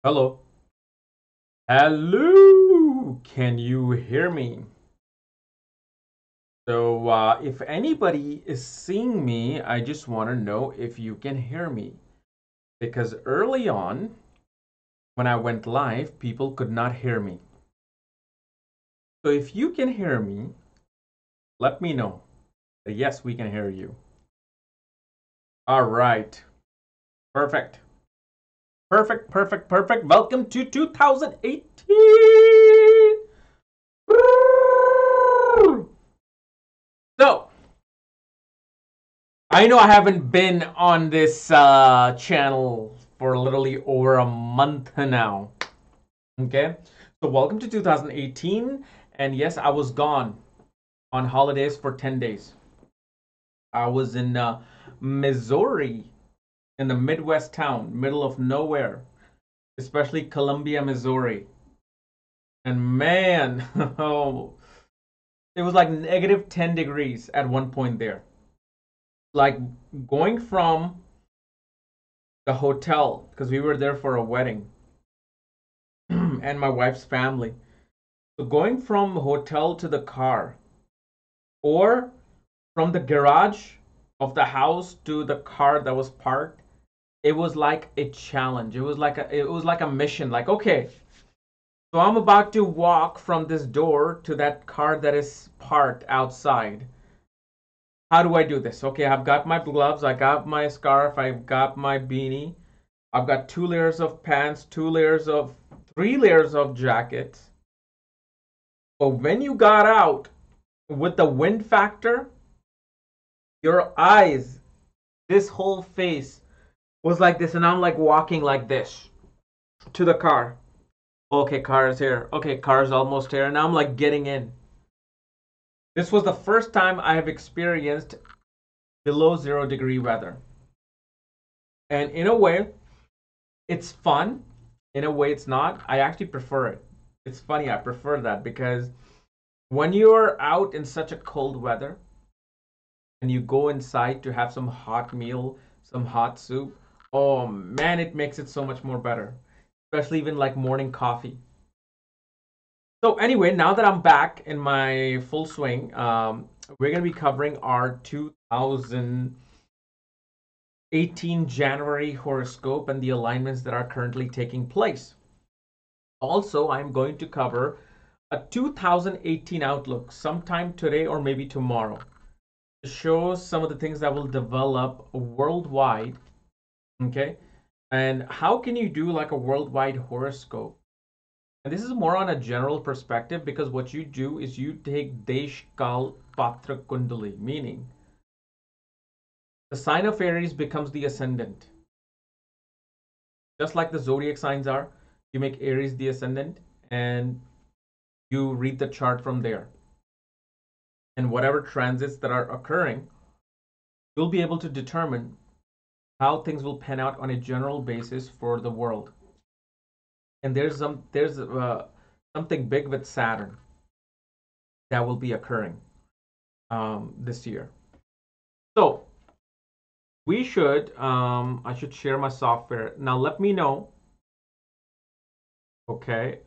Hello. Hello. Can you hear me? So, if anybody is seeing me, I just want to know if you can hear me. Because early on, when I went live, people could not hear me. So, if you can hear me, let me know. Yes, we can hear you. All right. Perfect. Perfect, perfect, perfect. Welcome to 2018. So, I know I haven't been on this channel for literally over a month now. Okay, so welcome to 2018. And yes, I was gone on holidays for 10 days. I was in Missouri, in the Midwest town, middle of nowhere, especially Columbia, Missouri. And man, oh, it was like negative 10 degrees at one point there. Like going from the hotel, because we were there for a wedding and my wife's family. So going from hotel to the car or from the garage of the house to the car that was parked, it was like a challenge. It was like a mission. Like, okay, so I'm about to walk from this door to that car that is parked outside. How do I do this? Okay, I've got my gloves, I got my scarf, I've got my beanie, I've got 2 layers of pants, 3 layers of jackets. But when you got out with the wind factor, your eyes, this whole face was like this, and I'm like walking like this to the car. Okay, car is here. Okay, car is almost here. And I'm like getting in. This was the first time I have experienced below 0 degree weather. And in a way, it's fun. In a way, it's not. I actually prefer it. It's funny, I prefer that because when you're out in such a cold weather, and you go inside to have some hot meal, some hot soup, oh man, it makes it so much more better. Especially even like morning coffee. So anyway, now that I'm back in my full swing, we're gonna be covering our 2018 January horoscope and the alignments that are currently taking place. Also, I'm going to cover a 2018 outlook sometime today or maybe tomorrow. It shows some of the things that will develop worldwide. Okay. And how can you do like a worldwide horoscope? And this is more on a general perspective because what you do is you take Desh Kal Patra Kundali, meaning the sign of Aries becomes the ascendant. Just like the zodiac signs are, you make Aries the ascendant and you read the chart from there. And whatever transits that are occurring, you'll be able to determine how things will pan out on a general basis for the world. And there's something big with Saturn that will be occurring this year. So I should share my software. Now let me know. Okay.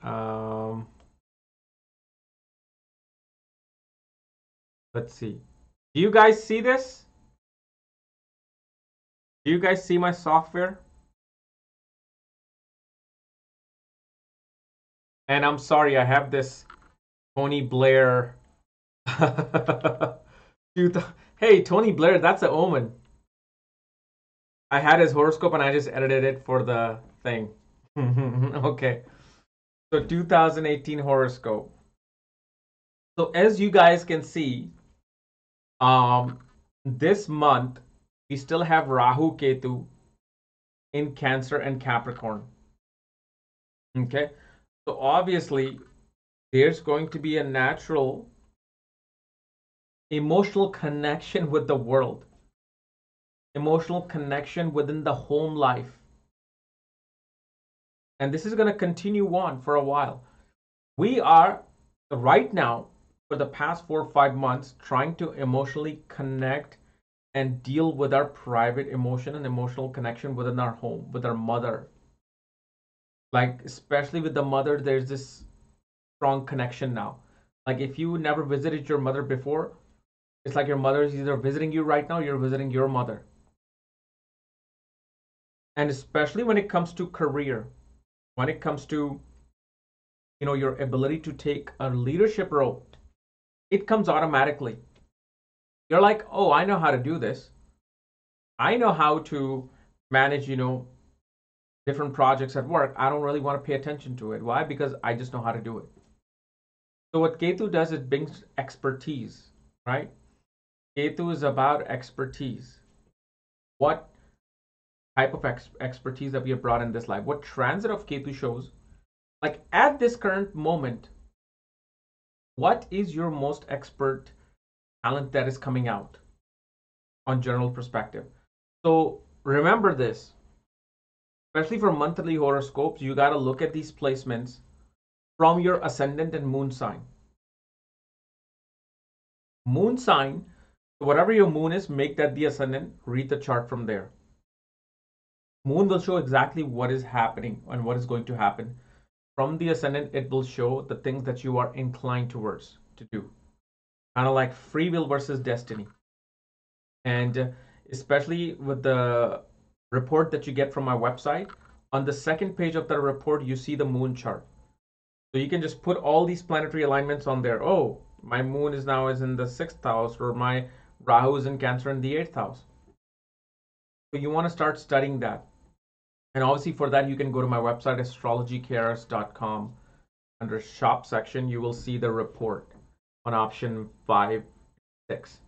Let's see. Do you guys see this? Do you guys see my software? And I'm sorry, I have this Tony Blair. Hey, Tony Blair, that's an omen. I had his horoscope and I just edited it for the thing. Okay. So 2018 horoscope. So as you guys can see, um, this month we still have Rahu Ketu in Cancer and Capricorn. Okay. So obviously there's going to be a natural emotional connection with the world, emotional connection within the home life. And this is going to continue on for a while. We are right now, for the past 4 or 5 months, trying to emotionally connect and deal with our private emotion and emotional connection within our home, with our mother. Like, especially with the mother, there's this strong connection now. Like, if you never visited your mother before, it's like your mother is either visiting you right now, you're visiting your mother. And especially when it comes to career, when it comes to, your ability to take a leadership role, it comes automatically. You're like, oh, I know how to do this. I know how to manage, different projects at work. I don't really want to pay attention to it. Why? Because I just know how to do it. So what Ketu does, it brings expertise, right? Ketu is about expertise. What type of expertise that we have brought in this life? What transit of Ketu shows? Like at this current moment, what is your most expert talent that is coming out on general perspective? So remember this, especially for monthly horoscopes, you got to look at these placements from your ascendant and moon sign. Moon sign, whatever your moon is, make that the ascendant, read the chart from there. Moon will show exactly what is happening and what is going to happen. From the ascendant, it will show the things that you are inclined towards to do. Kind of like free will versus destiny. And especially with the report that you get from my website, on the second page of the report, you see the moon chart. So you can just put all these planetary alignments on there. Oh, my moon is in the 6th house, or my Rahu is in Cancer in the 8th house. So you want to start studying that. And obviously for that, you can go to my website, astrologycares.com. Under shop section, you will see the report on option 5, 6.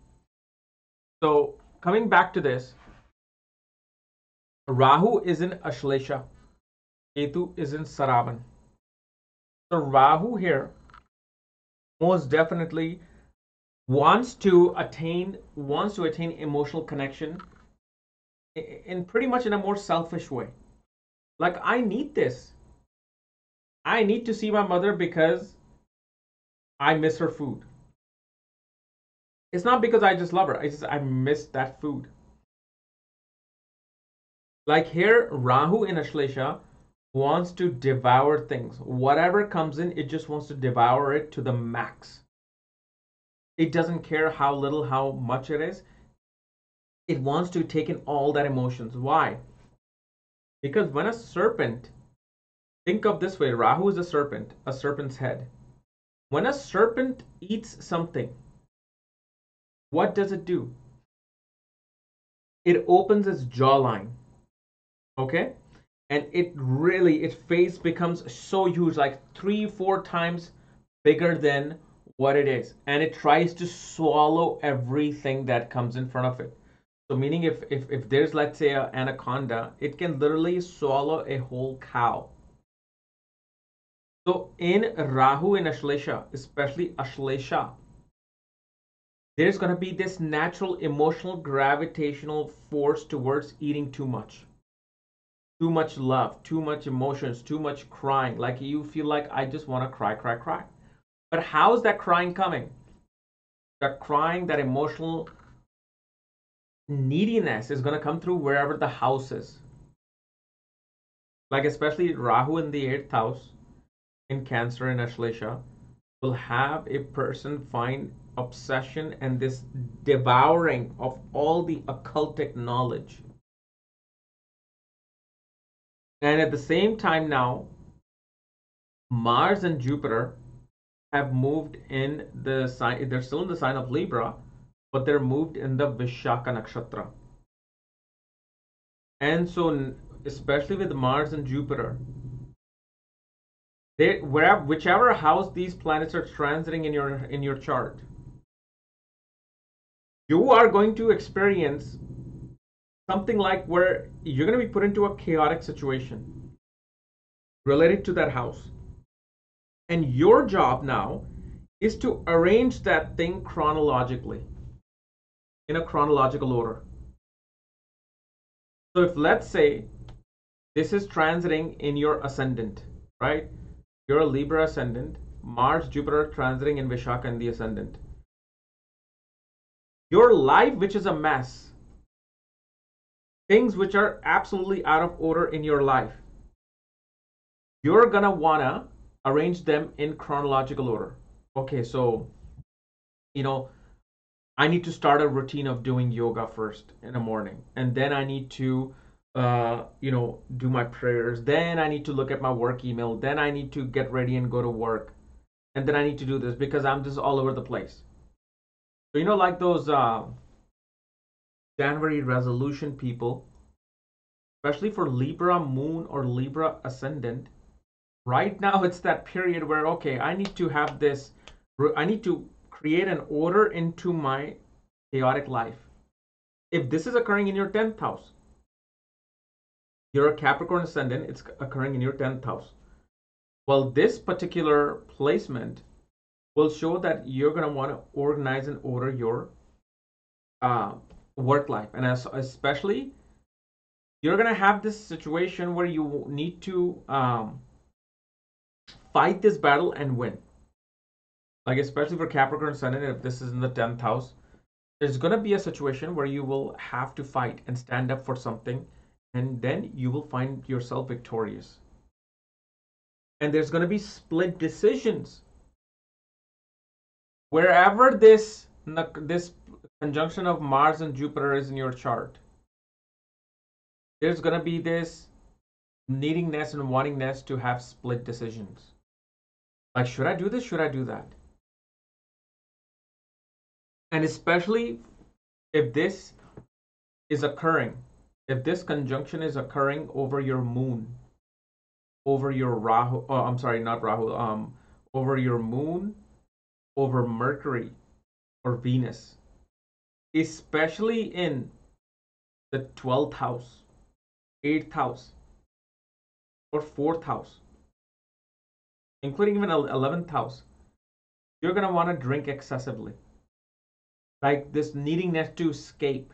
So coming back to this, Rahu is in Ashlesha. Ketu is in Saravan. So Rahu here most definitely wants to attain emotional connection in pretty much in a more selfish way. Like, I need this. I need to see my mother because I miss her food. It's not because I just love her. I miss that food. Like here, Rahu in Ashlesha wants to devour things. Whatever comes in, it just wants to devour it to the max. It doesn't care how little, how much it is. It wants to take in all that emotions. Why? Because when a serpent, think of this way, Rahu is a serpent's head. When a serpent eats something, what does it do? It opens its jawline, okay? And its face becomes so huge, like 3-4 times bigger than what it is. And it tries to swallow everything that comes in front of it. So meaning if there's, let's say, an anaconda, it can literally swallow a whole cow. So in Rahu in Ashlesha, especially Ashlesha, there's going to be this natural emotional gravitational force towards eating too much. Too much love, too much emotions, too much crying. Like you feel like, I just want to cry, cry, cry. But how's that crying coming? That crying, that emotional neediness is going to come through wherever the house is. Like especially Rahu in the 8th house in Cancer and Ashlesha will have a person find obsession and this devouring of all the occultic knowledge. And at the same time now, Mars and Jupiter have moved in the sign, they're still in the sign of Libra, but they're moved in the Vishaka Nakshatra. And so, especially with Mars and Jupiter, whichever house these planets are transiting in your chart, you are going to experience something like where you're going to be put into a chaotic situation related to that house. And your job now is to arrange that thing chronologically, in a chronological order. So if, let's say, this is transiting in your ascendant, right? You're a Libra ascendant, Mars, Jupiter transiting in Vishaka in the ascendant. Your life, which is a mess, things which are absolutely out of order in your life, you're gonna wanna arrange them in chronological order. Okay, so you know, I need to start a routine of doing yoga first in the morning, and then I need to, do my prayers. Then I need to look at my work email. Then I need to get ready and go to work, and then I need to do this because I'm just all over the place. So like those January resolution people, especially for Libra moon or Libra ascendant. Right now, it's that period where okay, I need to have this. I need to create an order into my chaotic life. If this is occurring in your 10th house, you're a Capricorn ascendant, it's occurring in your 10th house. Well, this particular placement will show that you're going to want to organize and order your work life. And especially, you're going to have this situation where you need to fight this battle and win. Like, especially for Capricorn ascendant, if this is in the 10th house, there's going to be a situation where you will have to fight and stand up for something, and then you will find yourself victorious. And there's going to be split decisions. Wherever this conjunction of Mars and Jupiter is in your chart, there's going to be this needingness and wantingness to have split decisions. Like, should I do this? Should I do that? And especially if this is occurring, if this conjunction is occurring over your moon, over your Rahu, oh, I'm sorry, not Rahu, over your moon, over Mercury or Venus, especially in the 12th house, 8th house, or 4th house, including even 11th house, you're going to want to drink excessively. Like this needingness to escape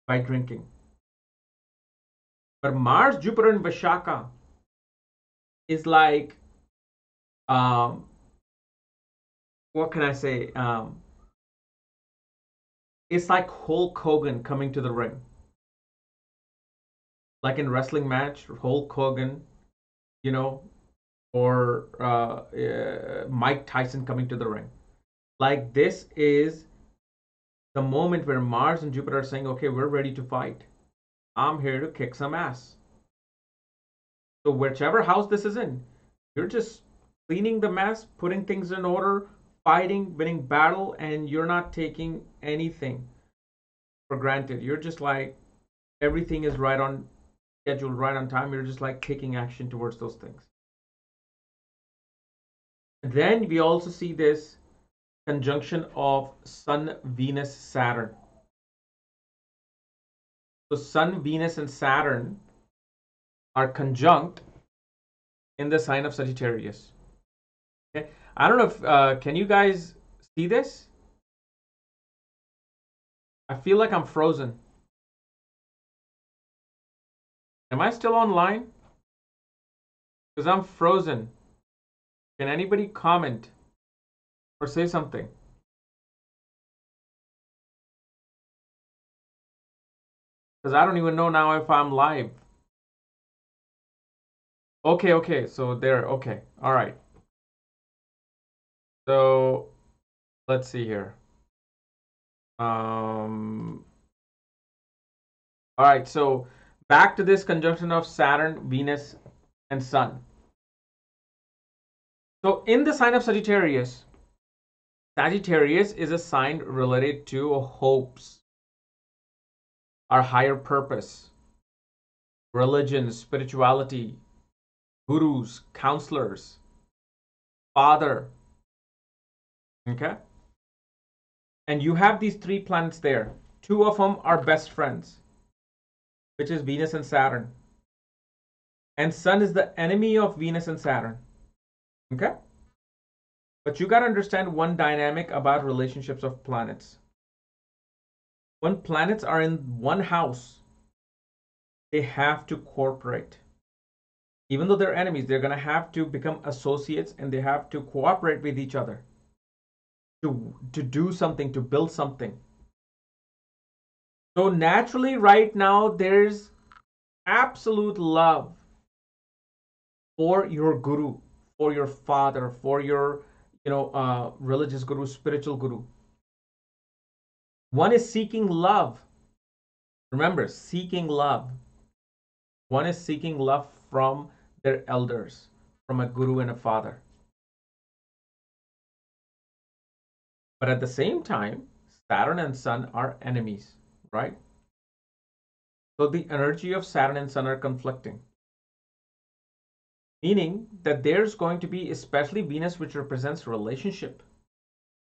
by drinking. But Mars, Jupiter, and Vishaka is like, what can I say? It's like Hulk Hogan coming to the ring. Like in wrestling match, Hulk Hogan, or Mike Tyson coming to the ring. Like this is the moment where Mars and Jupiter are saying, okay, we're ready to fight. I'm here to kick some ass. So whichever house this is in, you're just cleaning the mess, putting things in order, fighting, winning battle, and you're not taking anything for granted. You're just like, everything is right on schedule, right on time. You're just like taking action towards those things. Then we also see this conjunction of Sun, Venus, Saturn. So Sun, Venus, and Saturn are conjunct in the sign of Sagittarius. Okay, I don't know if can you guys see this? I feel like I'm frozen. Am I still online? Because I'm frozen. Can anybody comment or say something? Because I don't even know now if I'm live. Okay, so there, okay, all right. So let's see here. All right, so back to this conjunction of Saturn, Venus, and Sun. So in the sign of Sagittarius, Sagittarius is a sign related to hopes, our higher purpose, religion, spirituality, gurus, counselors, father. Okay? And you have these three planets there. Two of them are best friends, which is Venus and Saturn. And Sun is the enemy of Venus and Saturn. Okay? But you got to understand one dynamic about relationships of planets. When planets are in one house, they have to cooperate. Even though they're enemies, they're going to have to become associates, and they have to cooperate with each other to do something, to build something. So naturally, right now, there's absolute love for your guru, for your father, for your religious guru, spiritual guru. One is seeking love. Remember, seeking love. One is seeking love from their elders, from a guru and a father. But at the same time, Saturn and Sun are enemies, right? So the energy of Saturn and Sun are conflicting. Meaning that there's going to be, especially Venus, which represents relationship,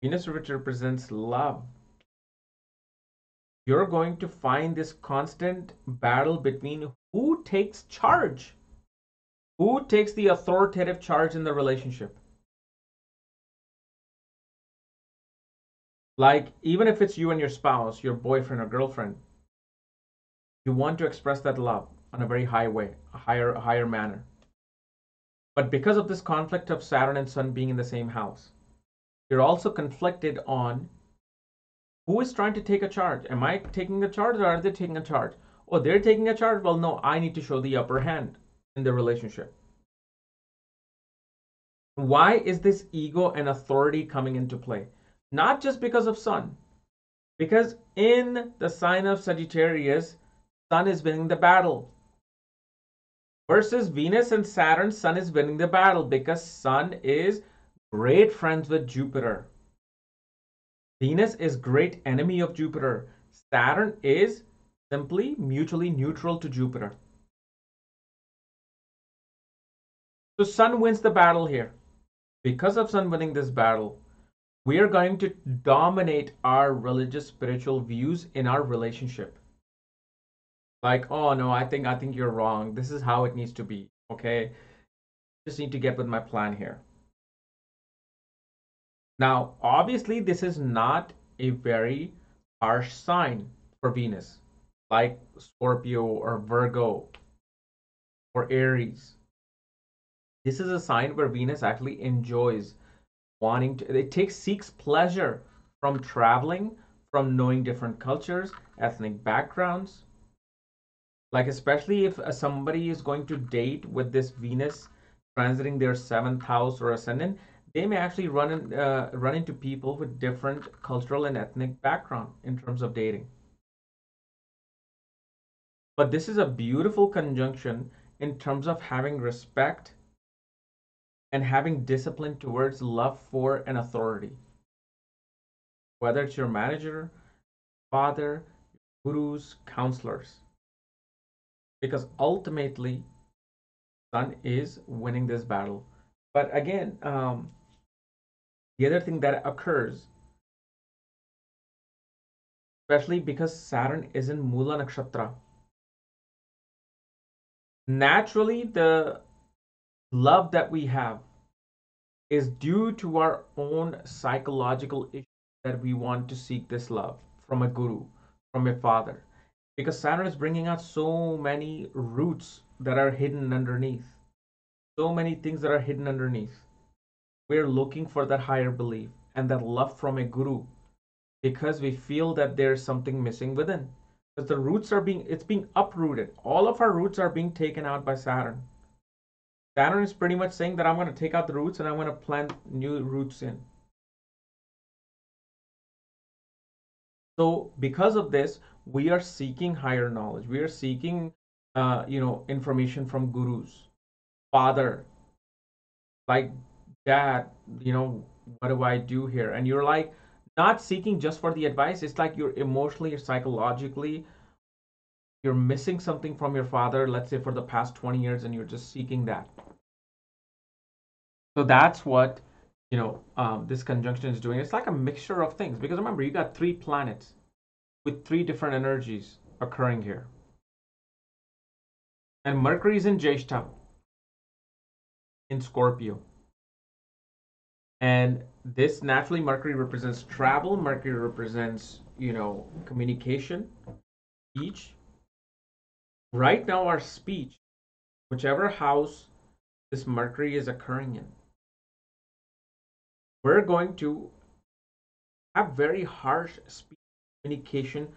Venus, which represents love. You're going to find this constant battle between who takes charge, who takes the authoritative charge in the relationship. Like, even if it's you and your spouse, your boyfriend or girlfriend, you want to express that love on a very high way, a higher manner. But because of this conflict of Saturn and Sun being in the same house, you're also conflicted on who is trying to take a charge. Am I taking a charge or are they taking a charge? Oh, they're taking a charge? Well, no, I need to show the upper hand in the relationship. Why is this ego and authority coming into play? Not just because of Sun, because in the sign of Sagittarius, Sun is winning the battle. Versus Venus and Saturn, Sun is winning the battle because Sun is great friends with Jupiter. Venus is great enemy of Jupiter. Saturn is simply mutually neutral to Jupiter. So Sun wins the battle here. Because of Sun winning this battle, we are going to dominate our religious spiritual views in our relationship. Like, oh no, I think you're wrong. This is how it needs to be. Okay. Just need to get with my plan here. Now, obviously, this is not a very harsh sign for Venus, like Scorpio or Virgo or Aries. This is a sign where Venus actually enjoys wanting to, seeks pleasure from traveling, from knowing different cultures, ethnic backgrounds. Like, especially if somebody is going to date with this Venus transiting their seventh house or ascendant, they may actually run into people with different cultural and ethnic background in terms of dating. But this is a beautiful conjunction in terms of having respect and having discipline towards love for an authority. Whether it's your manager, father, gurus, counselors. Because ultimately, Sun is winning this battle. But again, the other thing that occurs, especially because Saturn is in Mula Nakshatra, naturally the love that we have is due to our own psychological issue that we want to seek this love from a guru, from a father. Because Saturn is bringing out so many roots that are hidden underneath, so many things that are hidden underneath. We're looking for that higher belief and that love from a guru because we feel that there's something missing within. Because the roots are being uprooted. All of our roots are being taken out by Saturn. Saturn is pretty much saying that I'm going to take out the roots and I'm going to plant new roots in. So because of this, we are seeking higher knowledge. We are seeking, information from gurus, father, like dad, what do I do here? And you're like not seeking just for the advice. It's like you're emotionally or psychologically, you're missing something from your father, let's say for the past 20 years, and you're just seeking that. So that's what, this conjunction is doing. It's like a mixture of things because remember, you got three planets with three different energies occurring here. And Mercury is in Jeshta, in Scorpio. And this naturally, Mercury represents travel, Mercury represents, communication, speech. Right now, our speech, whichever house this Mercury is occurring in, we're going to have very harsh speech communication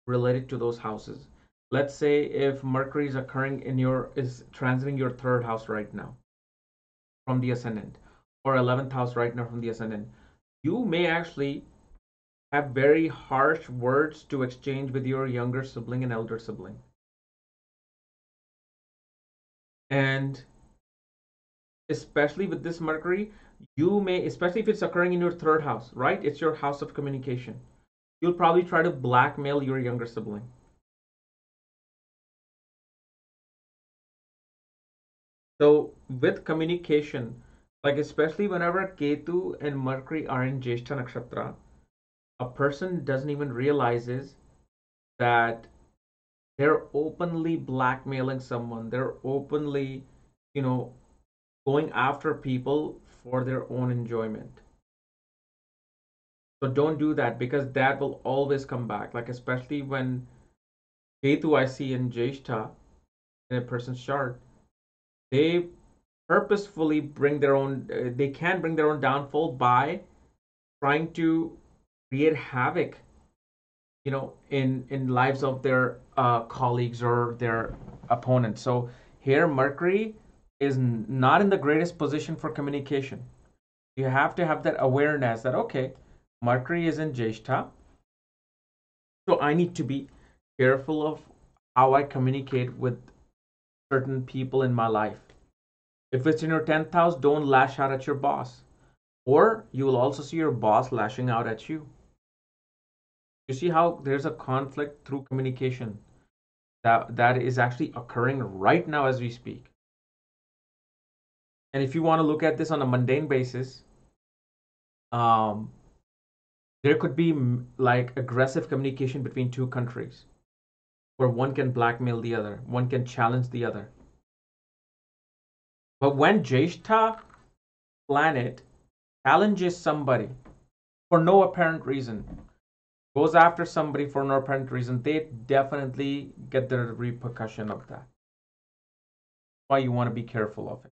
related to those houses. Let's say if Mercury is occurring is transiting your third house right now. from the ascendant, or 11th house right now from the ascendant, you may actually have very harsh words to exchange with your younger sibling and elder sibling. And especially with this Mercury, you may, especially if it's occurring in your third house, right? It's your house of communication. You'll probably try to blackmail your younger sibling. So with communication, like especially whenever Ketu and Mercury are in Jyeshtha Nakshatra, a person doesn't even realizes that they're openly blackmailing someone. They're openly, you know, going after people for their own enjoyment. So don't do that, because that will always come back. Like especially when Ketu I see in Jyeshtha in a person's chart, they purposefully bring their own. They can bring their own downfall by trying to create havoc, in lives of their colleagues or their opponents. So here Mercury is not in the greatest position for communication. You have to have that awareness that, okay, Mercury is in Jyeshtha, so I need to be careful of how I communicate with certain people in my life. If it's in your 10th house, don't lash out at your boss, or you will also see your boss lashing out at you. You see how there's a conflict through communication that is actually occurring right now as we speak. And if you want to look at this on a mundane basis, um, there could be like aggressive communication between two countries where one can blackmail the other, one can challenge the other. But when Jyeshtha planet challenges somebody for no apparent reason, goes after somebody for no apparent reason, they definitely get the repercussion of that. That's why you want to be careful of it.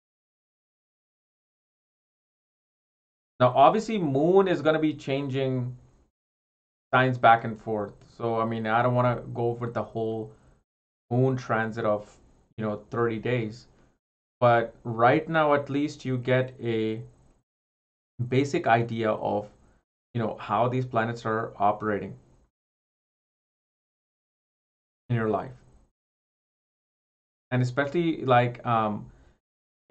Now, obviously, Moon is going to be changing signs back and forth. So, I mean, I don't want to go over the whole Moon transit of, 30 days. But right now, at least you get a basic idea of, how these planets are operating in your life. And especially like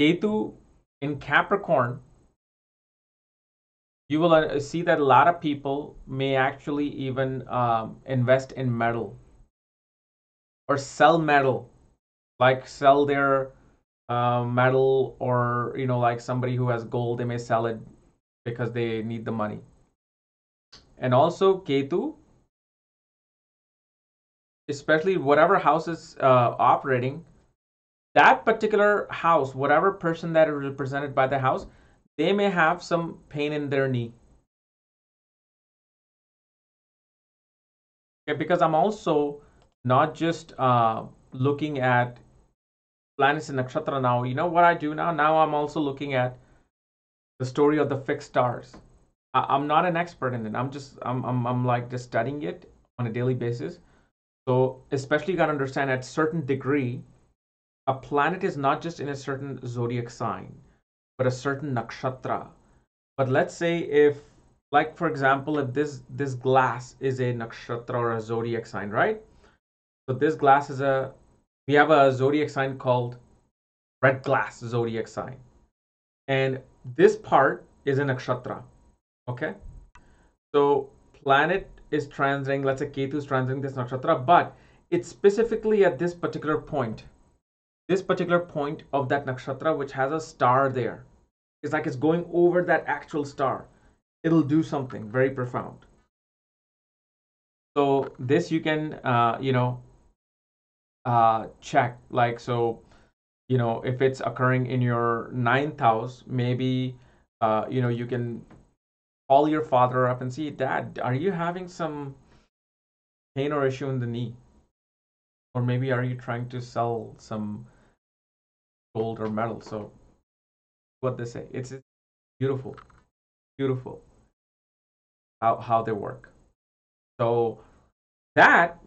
Ketu in Capricorn, you will see that a lot of people may actually even invest in metal or sell metal, like sell their metal, or like somebody who has gold, they may sell it because they need the money. And also Ketu, especially whatever house is operating, that particular house, whatever person that is represented by the house, they may have some pain in their knee. Okay, because I'm also not just looking at planets in nakshatra now. You know what I do now? Now I'm also looking at the story of the fixed stars. I'm not an expert in it. I'm like just studying it on a daily basis. So especially you gotta understand, at certain degree, a planet is not just in a certain zodiac sign, but a certain nakshatra. But let's say if, like for example, if this glass is a nakshatra or a zodiac sign, right? So this glass is we have a zodiac sign called red glass zodiac sign, and this part is a nakshatra. Okay, so planet is transiting. Let's say Ketu is transiting this nakshatra, but it's specifically at this particular point. This particular point of that nakshatra, which has a star there, it's like it's going over that actual star. It'll do something very profound. So this you can, check. Like, so, if it's occurring in your ninth house, maybe, you can call your father up and see, Dad, are you having some pain or issue in the knee? Or maybe are you trying to sell some gold or metal? So what they say, it's beautiful, beautiful how they work. So that,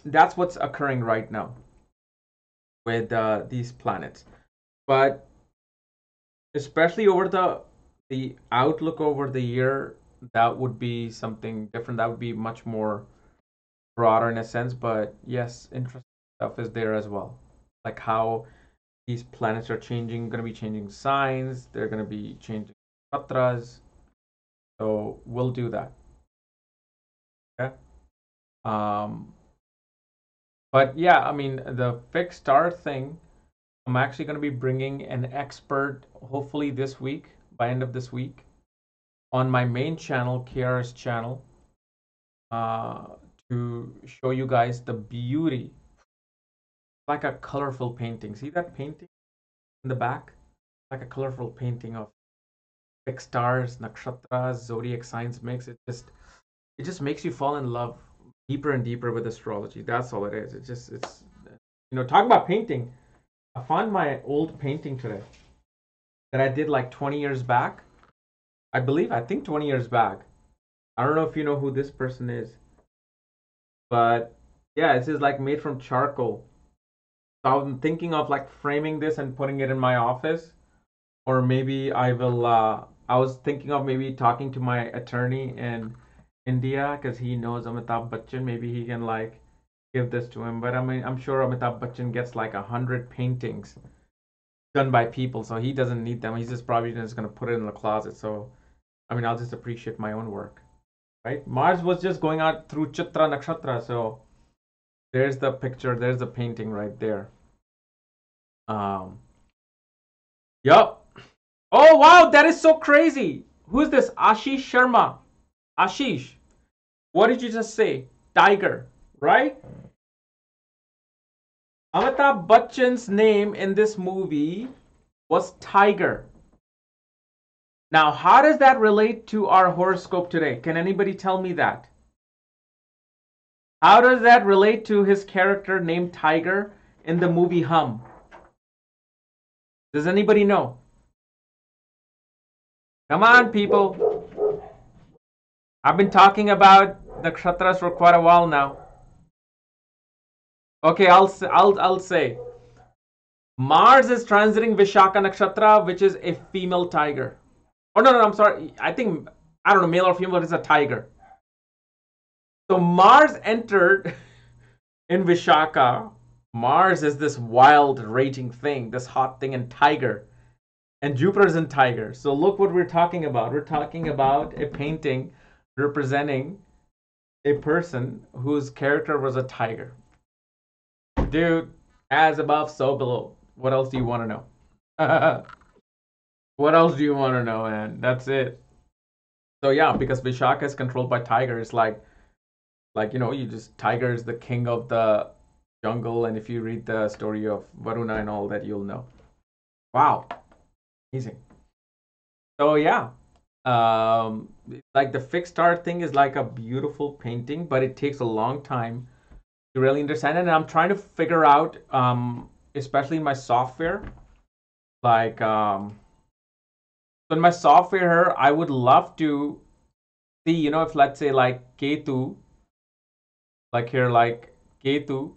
that's what's occurring right now with these planets. But especially over the outlook over the year, that would be something different. That would be much more broader in a sense. But yes, interesting stuff is there as well. Like how these planets are changing, going to be changing signs. They're going to be changing nakshatras. So we'll do that. Okay. Um, but yeah, I mean the fixed star thing. I'm actually going to be bringing an expert, hopefully this week, by end of this week, on my main channel, Kiara's channel, uh, to show you guys the beauty, like a colorful painting. See that painting in the back? Like a colorful painting of fixed stars, nakshatras, zodiac signs mix. It just makes you fall in love deeper and deeper with astrology. That's all it is. It's talk about painting. I found my old painting today that I did like 20 years back. I think 20 years back. I don't know if you know who this person is, but yeah, this is like made from charcoal. So I'm thinking of like framing this and putting it in my office, or maybe I will. I was thinking of maybe talking to my attorney in India because he knows Amitabh Bachchan. Maybe he can like give this to him. But I mean, I'm sure Amitabh Bachchan gets like 100 paintings done by people, so he doesn't need them. He's just probably just gonna put it in the closet. So I mean, I'll just appreciate my own work, right? Mars was just going out through Chitra Nakshatra, so there's the picture, there's the painting right there. Um, yup. Oh wow, that is so crazy. Who's this? Ashish Sharma. Ashish, what did you just say? Tiger, right? Amitabh Bachchan's name in this movie was Tiger. Now, how does that relate to our horoscope today? Can anybody tell me that? How does that relate to his character named Tiger in the movie Hum? Does anybody know? Come on, people. I've been talking about the nakshatras for quite a while now. Okay, I'll say. Mars is transiting Vishaka Nakshatra, which is a female tiger. Oh no, I'm sorry. I don't know, male or female, but it's a tiger. So Mars entered in Vishaka. Mars is this wild, raging thing, this hot thing, and tiger. And Jupiter's in tiger. So look what we're talking about. We're talking about a painting representing a person whose character was a tiger. Dude, as above, so below. What else do you want to know? What else do you want to know, man? That's it. So yeah, because Vishaka is controlled by tigers, Tiger is the king of the jungle, and if you read the story of Varuna and all that, you'll know. Wow, amazing. So yeah, like the fixed star thing is like a beautiful painting, but it takes a long time to really understand it. And I'm trying to figure out, especially in my software, like so in my software, I would love to see, if let's say like Ketu, like here, like Ketu,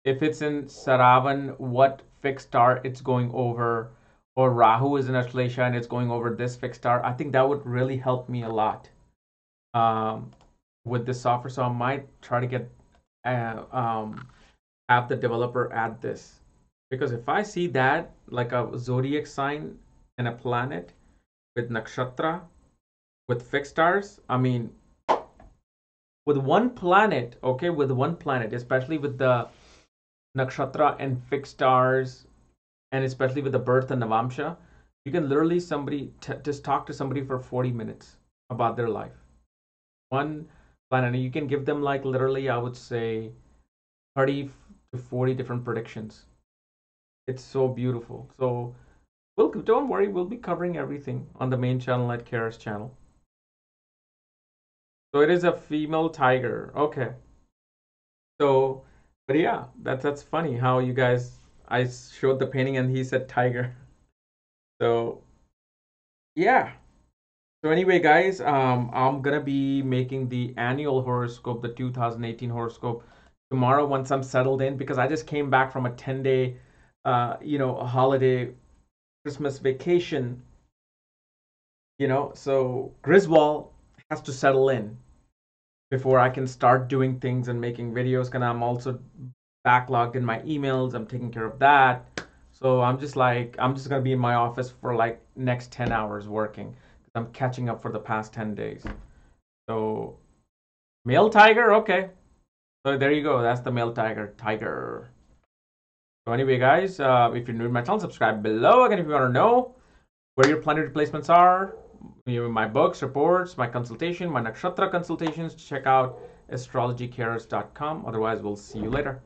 if it's in Saravan, what fixed star it's going over, or Rahu is in Ashlesha and it's going over this fixed star. I think that would really help me a lot with this software. So I might try to get have the developer add this, because if I see that like a zodiac sign and a planet with nakshatra with fixed stars, I mean, with one planet, okay, with one planet, especially with the nakshatra and fixed stars, and especially with the birth and navamsha, you can literally just talk to somebody for 40 minutes about their life. One planet, and you can give them like literally, I would say, 30 to 40 different predictions. It's so beautiful. So don't worry, we'll be covering everything on the main channel at Kara's channel. So it is a female tiger. Okay. So, but yeah, that's funny how you guys. I showed the painting and he said tiger. So, yeah. So anyway, guys, I'm gonna be making the annual horoscope, the 2018 horoscope, tomorrow once I'm settled in, because I just came back from a 10-day, holiday Christmas vacation, so Griswold has to settle in before I can start doing things and making videos. And I'm also backlogged in my emails. I'm taking care of that. So I'm just gonna be in my office for like next 10 hours working because I'm catching up for the past 10 days. So male tiger, okay. So there you go. That's the male tiger. So anyway, guys, if you're new to my channel, subscribe below. Again, if you want to know where your planetary placements are, my books, reports, my consultation, my nakshatra consultations, check out astrologycares.com. Otherwise, we'll see you later.